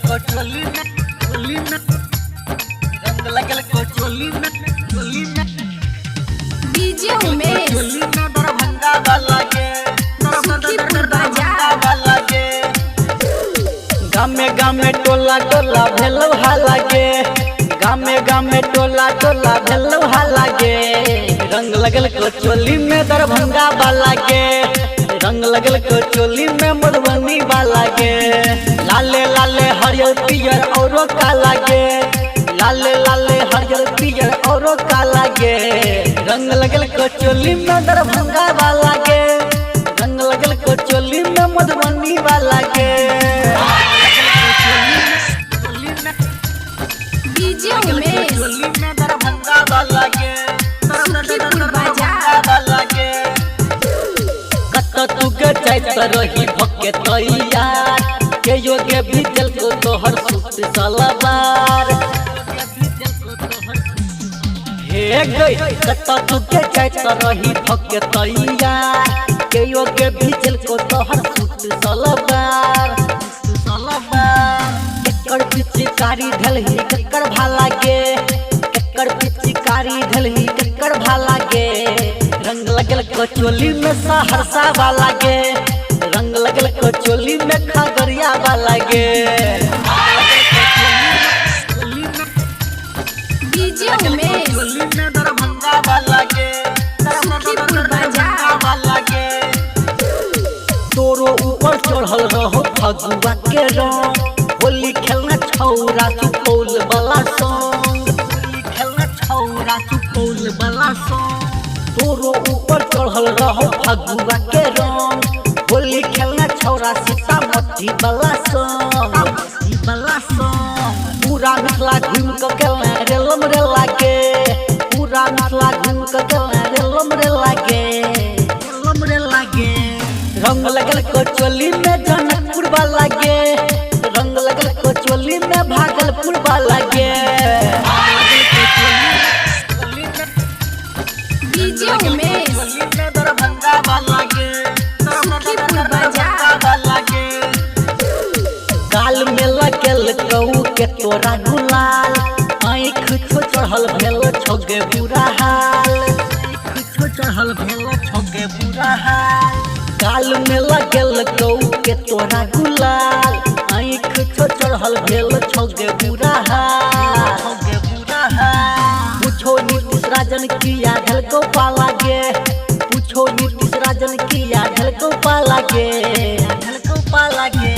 कोचोली में रंग लगल कोचोली में डीजे उमेश कोचोली में दरभंगा वाला के सुखीपुर बाजार वाला के गामे गामे टोला टोला भेलो हाला के गामे टोला टोला भेलो हाला के रंग लगल कोचोली में दरभंगा वाला के रंग लगल कोचोली में मधुबनी वाला के लाले लाले हरियर पियर औरो काला के लाले लाले हरियर पियर औरो काला के रंग लगल कोचोली में दरभंगा वाला के रंग लगल कोचोली में मधुबनी वाला के डीजे उमेश में दरभंगा वाला के सुखीपुर बाजार वाला के तू के जाइत रही भक्के तैयार के योगे भी जल को तोहर सूट सलवार हे गई तू के जाइत रही भक्के तैयार के योगे भी जल को तोहर सूट सलवार केकर पिचकारी ढलही केकर भाला गे केकर पिचकारी ढलही केकर भाला गे रंग लगल कोचोली में सहरसा वाला गे रंग लगल कोचोली में खगड़िया वाला गे डीजे उमेश में दरभंगा वाला गे सुखीपुर बाजार वाला गे तोरो ऊपर चढ़ल रहो फगुआ के रंग होली खेलना छौरा सुपौल वाला संग होली खेलना छौरा सुपौल वाला संग तोरो ऊपर चढ़ल रहो फगुआ के रंग होली खेलना छौरा सीतामढ़ी वाला संग पूरा मिथिला घूम के गेलना रेलम रेला के पूरा मिथिला घूम के गेलना रेलम रेला के रंग लगल कोचोली में जनकपुर वाला गे रंग लगल कोचोली में भागलपुर वाला गे डीजे उमेश में दरभंगा वाला गे सुखीपुर बाजार वाला गे गाल में लगल कऊ के तोरा गुलाल आँख छो चढ़ल भेल छोगे बुरा हाल छो चढ़ल भेल छोगे बुरा हाल गाल में लगल कऊ के तोरा गुलाल आँख छो चढ़ल भेल छोगे बुरा हाल छोगे बुरा हाल पूछो नीतीश राजन किया ढल को पाला गे पूछो नीतीश राजन किया ढल को पाला गे ढल को पाला गे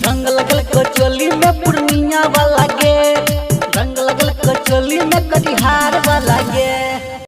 रंग लगल कोचोली में पूर्णिया वाला गे रंग लगल कोचोली में कटिहार वाला गे।